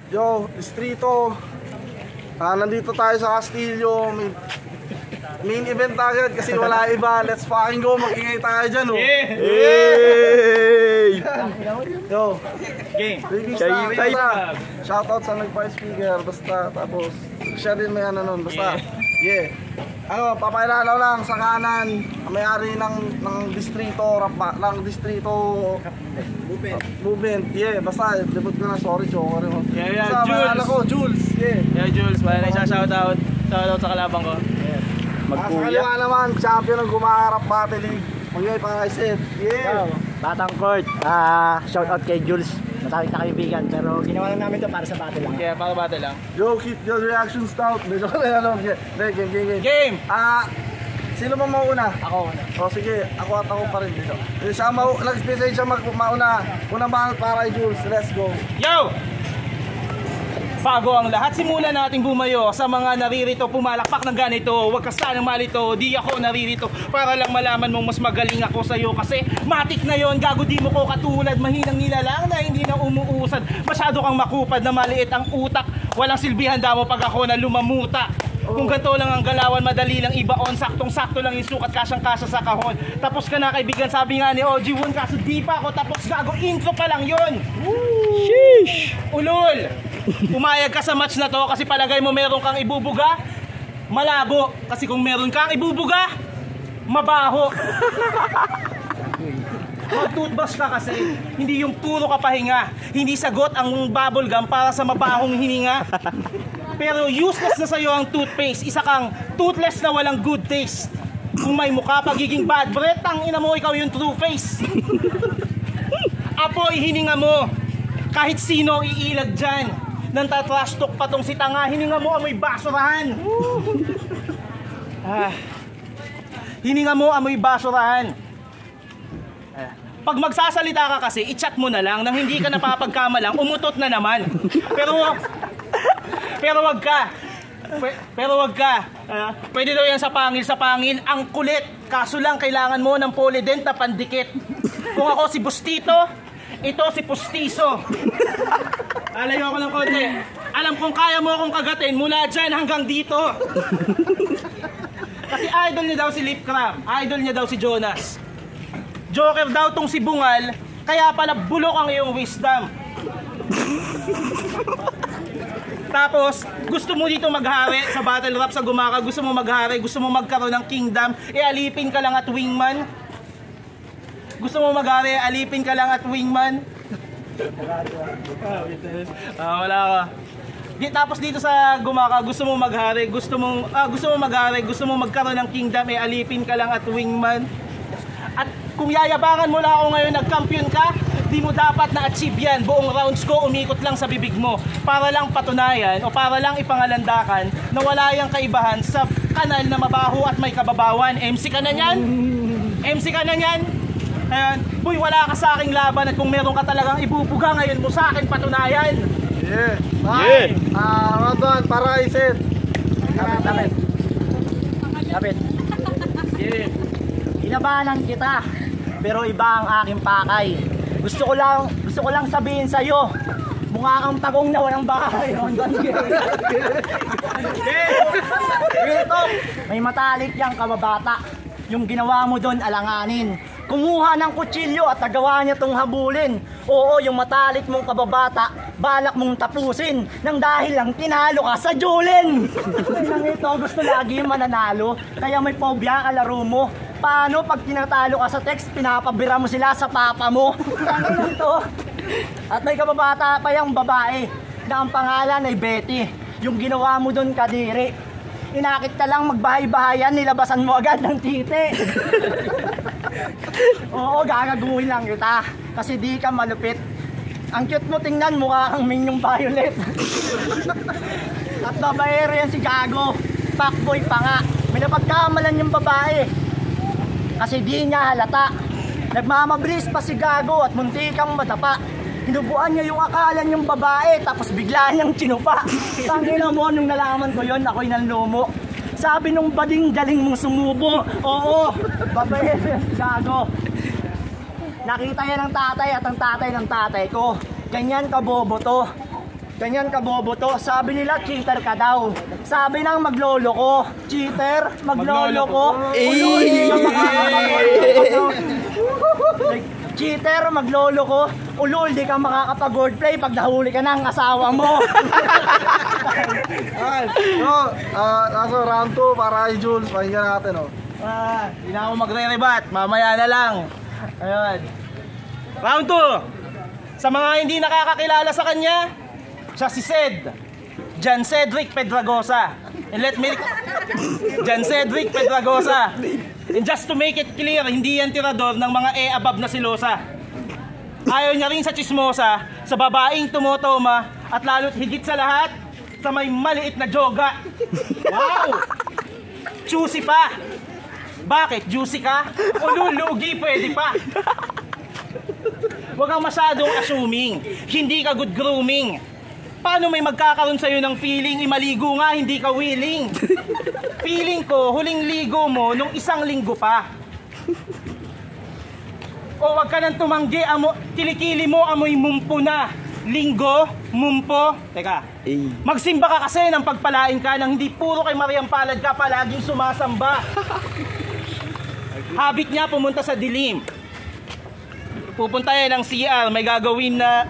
Yo, Distrito. Nandito tayo sa Castillo. Main event agad kasi wala iba. Let's fucking go. Mag-ingay tayo dyan, oh. Yay! Yo. Game. Shoutout sa nagpa-speaker. Basta, tapos, siya din may ano nun. Basta, yeah. Ano, papakilala lang sa kanan, may-ari ng distrito, movement. Yeah, basta debut ko na, sorry, joker mo. Yeah, basta, Jules. Ko, Jules. Yeah, Jules, wala na shoutout sa kalabang ko. Yeah. Sa kaliwa naman, champion ng Gumaharap Battle League. Magyay pa kay Sid. Yeah. Batang Court, shoutout kay Jules. Matawag na kaibigan, pero ginawa lang namin ito para sa battle lang. Yeah, para battle lang. Yo, keep your reaction stout. Medyo ko na alam. Game! Sino ba mauna? Ako una. O sige, ako pa rin dito. Siya nag-special siya mauna. Unang banat para kay Jules. Let's go. Yo! Bago ang lahat, simulan nating bumayo sa mga naririto, pumalakpak ng ganito. Huwag ka sanang malito, di ako naririto para lang malaman mong mas magaling ako sa'yo. Kasi matik na yon, gago di mo ko katulad. Mahinang nilalang na hindi na umuusad. Masyado kang makupad na maliit ang utak. Walang silbihan damo pag ako na lumamuta. Kung ganito lang ang galawan, madali lang ibaon. Saktong-sakto lang yung sukat, kasyang-kasya sa kahon. Tapos ka na kaibigan, sabi nga ni OG1, kaso di pa ako tapos, gago, intro pa lang yun. Sheesh! Ulol! Pumayag ka sa match na to kasi palagay mo meron kang ibubuga? Malabo. Kasi kung meron kang ibubuga, mabaho. Mag-toothbrush ka kasi, hindi yung puro kapahinga. Hindi sagot ang bubble gum para sa mabahong hininga. Pero useless na sa'yo ang toothpaste. Isa kang toothless na walang good taste. Kung may mukha pagiging bad breath, ang ina mo, ikaw yung true face. Apoy, hininga mo. Kahit sino iilag dyan. Nang tatrash talk pa tong si tanga, hininga mo amoy basurahan. Hininga mo amoy basurahan. Pag magsasalita ka kasi, i-chat mo na lang nang hindi ka napapagkamalang, umutot na naman. Pero wag ka. Pwede daw yan sa pangil. Ang kulit. Kaso lang kailangan mo ng polydent na pandikit. Kung ako si Bustito, ito si Pustiso. Alayo ako ng konti. Alam kong kaya mo akong kagatin mula dyan hanggang dito. Kasi idol niya daw si Lip Crab. Idol niya daw si Jonas. Joker daw tong si Bungal. Kaya pala bulok ang iyong wisdom. Tapos, gusto mo dito maghari sa battle rap sa Gumaka, gusto mo maghari, gusto mo magkaroon ng kingdom, alipin ka lang at wingman. Gusto mo maghari, alipin ka lang at wingman. Wala ka. Tapos dito sa Gumaka, gusto mo maghari, gusto mo magkaroon ng kingdom, alipin ka lang at wingman. At kung yayabangan mo lang ako ngayon, nag-champion ka, di mo dapat na-achieve yan. Buong rounds ko, umikot lang sa bibig mo para lang patunayan o para lang ipangalandakan na wala yung kaibahan sa kanal na mabaho at may kababawan. MC ka na yan? MC ka na yan? Ayan. Boy, wala ka sa aking laban at kung meron ka talagang ibubuga ngayon mo sa akin patunayan. Yeah. Bye. Rodon, para kay Sid. Kapit. Yeah. Inabanan kita, pero iba ang aking pakay. Gusto ko lang sabihin sa'yo, mukha kang tagong na walang bahay. May matalik yang kababata. Yung ginawa mo doon alanganin. Kumuha ng kutsilyo at nagawa niya tong habulin. Oo, yung matalik mong kababata, balak mong tapusin nang dahil lang tinalo ka sa Julin. Nang ito gusto lagi mananalo, kaya may phobia ka laro mo. Paano pag tinatalo ka sa text, pinapabira mo sila sa papa mo? Ano ito? At may kababata pa yung babae na ang pangalan ay Betty. Yung ginawa mo doon kadiri. Inakit ka lang magbahay-bahayan, nilabasan mo agad ng titi. Oo, gagaguhin lang kita. Kasi di ka malupit. Ang cute mo tingnan, mukha kang Minyong Violet. At babaero yan si Gago. Fuckboy pa nga. May napagkamalan yung babae. Kasi di niya halata. Nagmamabris pa si Gago at muntikang madapa. Hinubuan niya yung akala niyang babae, tapos bigla niyang chinupa. Tangina mo, nung nalaman ko yun, ako'y nanlumo. Sabi nung bading, galing mong sumubo. Oo, babae si Gago. Nakita yan ng tatay at ang tatay ng tatay ko. Ganyan kabobo to. Ganyan ka bobo to. Sabi nila cheater ka daw. Sabi ng maglolo ko, cheater, maglolo ko. Cheater, maglolo ko. Ulol, di ka makakapag-wordplay pag nahuli ka ng asawa mo. Ay, no, nasa round 2 para kay Jules. Pakinggan natin, oh. Hindi na ako magre-rebat, mamaya na lang. Ayun. Round 2. Sa mga hindi nakakakilala sa kanya, siya si Ced. Jan Cedric Pedragosa. And let me... Jan Cedric Pedragosa. And just to make it clear, hindi yan tirador ng mga above na silosa. Ayaw niya rin sa chismosa, sa babaeng tumotoma, at lalo't higit sa lahat, sa may maliit na joga. Wow! Juicy pa! Bakit? Juicy ka? O lulugi, pwede pa. Huwag kang masyadong assuming. Hindi ka good grooming. Paano may magkakaroon sa'yo ng feeling, maligo nga, hindi ka willing? Feeling ko, huling ligo mo nung 1 linggo pa. O wag ka nang tumanggi, kilikili mo, amoy mumpo na. Linggo, mumpo. Teka, magsimba ka kasi ng pagpalain ka nang hindi puro kay Mariam Palad ka palaging sumasamba. Habit niya pumunta sa dilim. Pupunta yan ng CR, may gagawin na...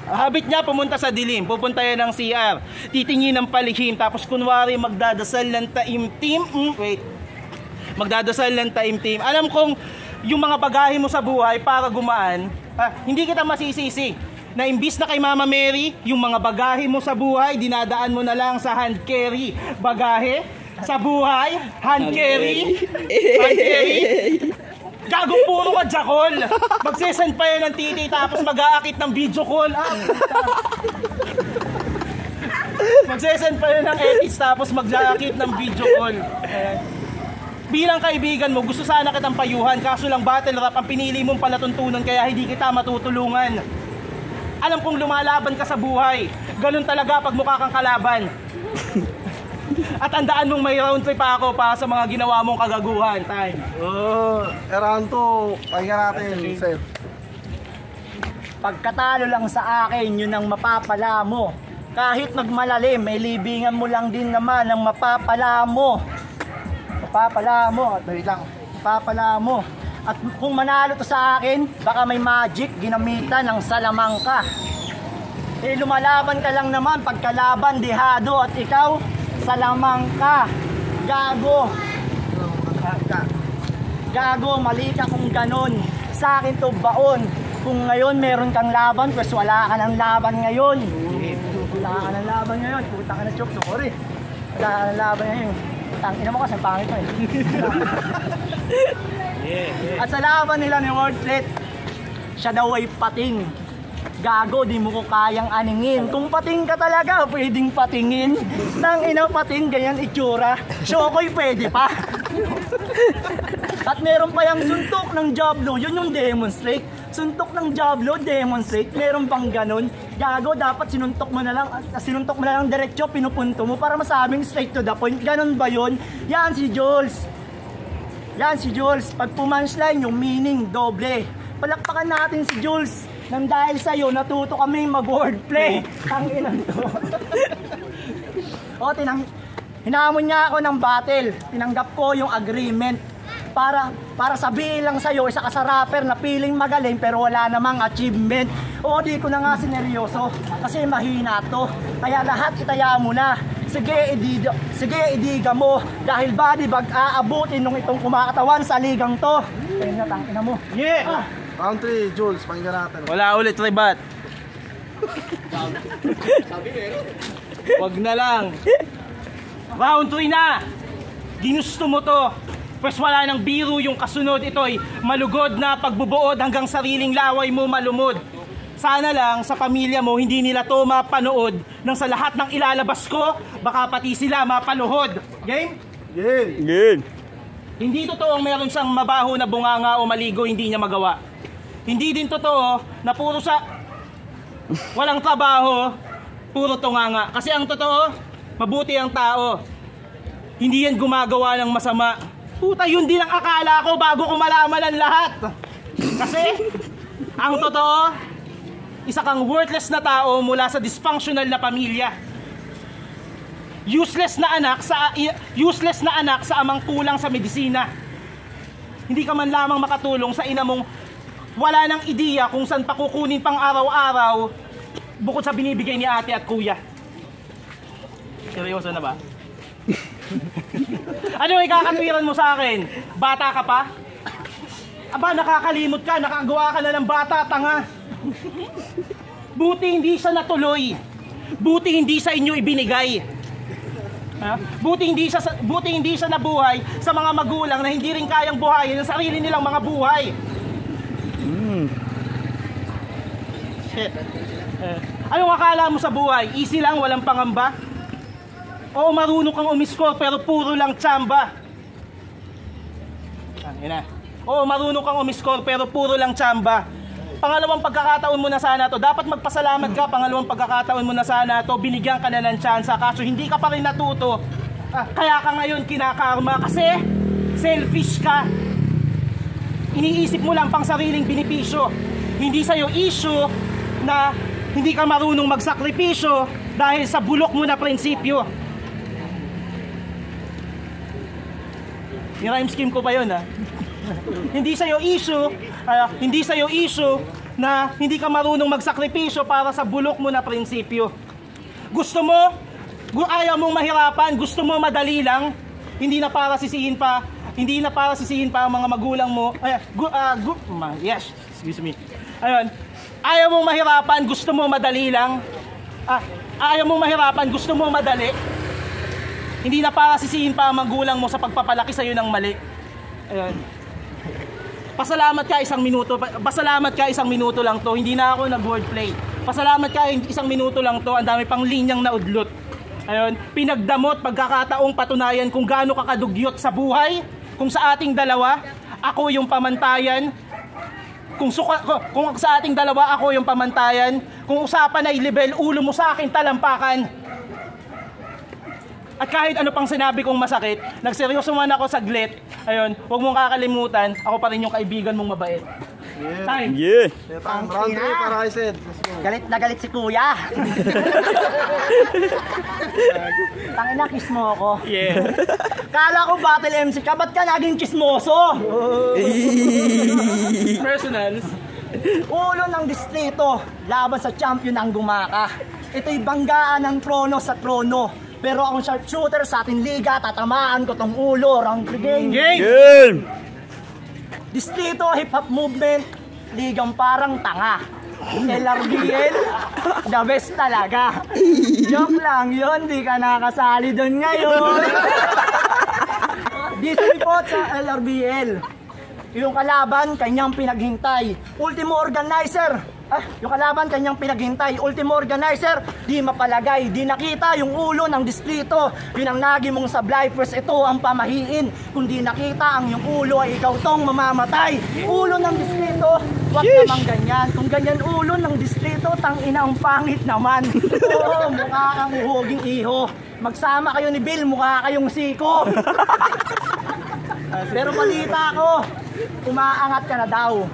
Habit niya pumunta sa dilim, pupunta yan ng CR, titingin ng palihim, tapos kunwari magdadasal ng taimtim. Magdadasal ng taimtim. Alam kong yung mga bagahe mo sa buhay para gumaan, hindi kita masisisi na imbis na kay Mama Mary, yung mga bagahe mo sa buhay, dinadaan mo na lang sa hand carry. Bagahe sa buhay, hand carry. Hand carry. Gago, puro ka jakol. Magsesend pa yan ng titi tapos mag-aakit ng video call. Magsesend pa yan ng edits tapos mag-aakit ng video call. Bilang kaibigan mo, gusto sana kitang payuhan, kaso lang battle rap ang pinili mong palatuntunan kaya hindi kita matutulungan. Alam kong lumalaban ka sa buhay. Ganun talaga pag mukha kang kalaban. At tandaan mong may round 3 pa ako para sa mga ginawa mong kagaguhan. Time. Round 2, pakinggan natin, Seth. Pagkatalo lang sa akin, yun ang mapapala mo. Kahit magmalalim, may libingan mo lang din naman ang mapapala mo. Mapapala mo. Wait lang. Mapapala mo. At kung manalo to sa akin, baka may magic ginamitan ng salamangka. Eh lumalaban ka lang naman, pagkalaban, dihado, at ikaw, salamangka. Gago. Gago, mali ka kung ganon. Sa akin to baon. Kung ngayon meron kang laban, pues wala ka ng laban ngayon. Wala ka ng laban ngayon. Puta ka na, Chok, sorry. Wala ka ng laban ngayon. Tangina mo kasi, pangit mo eh. At sa laban nila ni Wordlet, siya daw ay pating. Gago, di mo ko kayang aningin. Kung pating ka talaga, pwedeng patingin. Nang ina pating, ganyan itsura. Shokoy pwede pa. At meron pa yung suntok ng Diablo, yun yung demonstrate. Suntok ng Diablo, demonstrate. Meron pang ganun. Gago, dapat sinuntok mo na lang diretso, pinupunto mo para masabing straight to the point. Ganun ba yun? Yan si Jules. Yan si Jules. Pag pumunchline, yung meaning, doble. Palakpakan natin si Jules. Nang dahil sa'yo, natuto kami mag-wordplay. Ang inan to. O, hinamon niya ako ng battle. Tinanggap ko yung agreement. Para sabihin lang sa'yo, isa ka sa rapper na piling magaling pero wala namang achievement. O, di ko na nga sineryoso kasi mahina to. Kaya lahat itaya mo na. Sige, idiga mo. Dahil body bag aabutin nung itong kumakatawan sa ligang to. Kaya na, tangina mo. Yeah! Round 3, Jules, pakinggan natin. Wala ulit, rebat. Wag na lang. Round 3 na. Ginusto mo to. Pues wala nang biro yung kasunod. Ito'y malugod na pagbubuod hanggang sariling laway mo malumod. Sana lang sa pamilya mo hindi nila to mapanood nang sa lahat ng ilalabas ko baka pati sila mapaluhod. Game? Game. Hindi totoong meron siyang mabaho na bunganga o maligo hindi niya magawa. Hindi din totoo na puro sa walang trabaho, puro tunganga. Kasi ang totoo, mabuti ang tao. Hindi yan gumagawa ng masama. Puta, yun din ang akala ko bago ko malaman ang lahat. Kasi, ang totoo, Isa kang worthless na tao mula sa dysfunctional na pamilya. Useless na anak sa amang kulang sa medisina. Hindi ka man lamang makatulong sa ina mong wala nang ideya kung saan pa kukunin pang araw-araw bukod sa binibigay ni ate at kuya. Seryoso na ba? Ano ikakatwiran mo sa akin? Bata ka pa? Aba, nakakalimot ka, nakagawa ka na ng bata, tanga. Buti hindi siya natuloy. Buti hindi sa inyo ibinigay. Ha? Buti hindi siya nabuhay sa mga magulang na hindi rin kayang buhayin ang sarili nilang mga buhay. Shit. Anong akala mo sa buhay? Easy lang, walang pangamba? Oo, marunong kang umiscore pero puro lang tsamba. Oo, marunong kang umiscore pero puro lang tsamba. Pangalawang pagkakataon mo na sana to. Dapat magpasalamat ka. Pangalawang pagkakataon mo na sana to. Binigyan ka na ng tsansa. Kaso hindi ka pa rin natuto. Kaya ka ngayon kinakarma. Kasi selfish ka. Iniisip mo lang pang sariling benepisyo. Hindi sa'yo issue na hindi ka marunong magsakripisyo dahil sa bulok mo na prinsipyo. Ni-rhyme scheme ko pa yun, ha? Hindi sa'yo issue na hindi ka marunong magsakripisyo para sa bulok mo na prinsipyo. Ayaw mong mahirapan, gusto mo madali lang, hindi na para sisihin pa ang mga magulang mo. Yes, excuse me. Ayun. Ayaw mong mahirapan, gusto mo madali lang. Ayaw mong mahirapan, gusto mo madali. Hindi na para sisihin pa ang magulang mo sa pagpapalaki sa'yo ng mali. Ayun. Pasalamat ka isang minuto lang to. Hindi na ako nag-wordplay. Pasalamat ka isang minuto lang to. Ang dami pang linyang naudlot. Ayun, pinagdamot pagkakataong patunayan kung gaano ka kadugyot sa buhay. Kung sa ating dalawa, ako yung pamantayan. Kung sa ating dalawa, ako yung pamantayan. Kung usapan ay level, ulo mo sa akin talampakan. At kahit ano pang sinabi kong masakit, nagseryoso man ako saglit. Ayun, huwag mong kakalimutan, ako pa rin yung kaibigan mong mabait. Yeah. Time. Yeah. Round 3 para kay Sid. Let's go. Galit na galit si kuya. Tangina, kiss mo ako. Yeah. Kala ko battle MC ka, ba't ka naging kismoso? Personals. Ulo ng distrito, laban sa champion ang gumaka. Ito'y banggaan ng trono sa trono. Pero akong sharpshooter sa ating liga, tatamaan ko tong ulo. Round 3 game. Game. Distrito Hip Hop Movement, ligang parang tanga. LRBL, the best talaga. Joke lang yun, di ka nakasali doon ngayon. Disreport sa LRBL. Yung kalaban, kanyang pinaghintay. Ultimo organizer. Yung kalaban, kanyang pinaghintay. Ultimo organizer, di mapalagay. Di nakita yung ulo ng distrito. Pinangnagi mong sablay, first ito ang pamahiin. Kung di nakita ang yung ulo, ay ikaw tong mamamatay. Ulo ng distrito, wag namang ganyan. Kung ganyan ulo ng distrito, tangina ang pangit naman. Oo, mukha kang uhuging iho. Magsama kayo ni Bill, mukha kayong siko. Pero balita ko, umaangat ka na daw.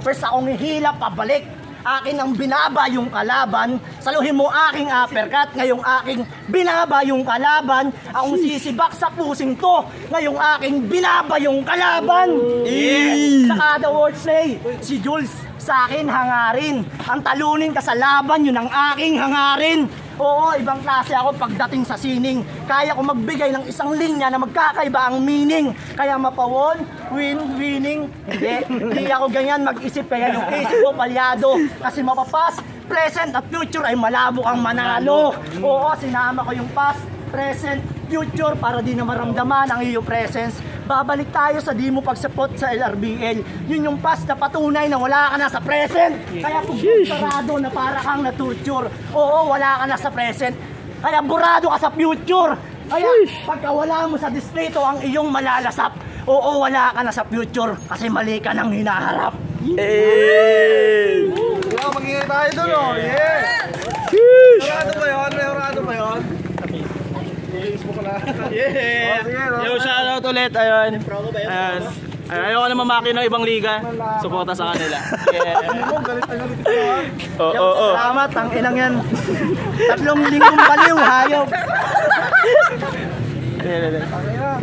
First akong hihila pabalik. Akin ang binaba yung kalaban. Saluhin mo aking uppercut. Ngayong aking binaba yung kalaban. Akong sisibak sa pusing to. Ngayong aking binaba yung kalaban. Yeah. Saka the words say, si Jules sa akin hangarin. Ang talunin ka sa laban, yun ang aking hangarin. Oo, ibang klase ako pagdating sa sining. Kaya ko magbigay ng isang linya na magkakaiba ang meaning. Kaya mapawon, winning. Hindi ako ganyan mag-isip. Kaya yung isip ko palyado. Kasi mapapas, present at future ay malabo ang manalo. Oo, sinama ko yung past, present, future para di na maramdaman ang iyong presence. Babalik tayo sa di mo pagsapot sa LRBL. Yun yung past na patunay na wala ka na sa present. Kaya kung sarado na para kang na-torture, oo, wala ka na sa present. Kaya burado ka sa future. Kaya pagka wala mo sa distrito ang iyong malalasap, oo, wala ka na sa future kasi mali ka nang hinaharap. Mag-ingay tayo doon, oh. Yeah. Orado ba yun? Yeah. Yo, shoutout ulit. Ayun. Ayoko naman makina ng ibang liga. Suporta sa kanila. Yeah. Ano, galit na galit ko ha. Oo. Salamat, ang inang yan. 3 linggong baliw, hayop. Yeah. Tangina.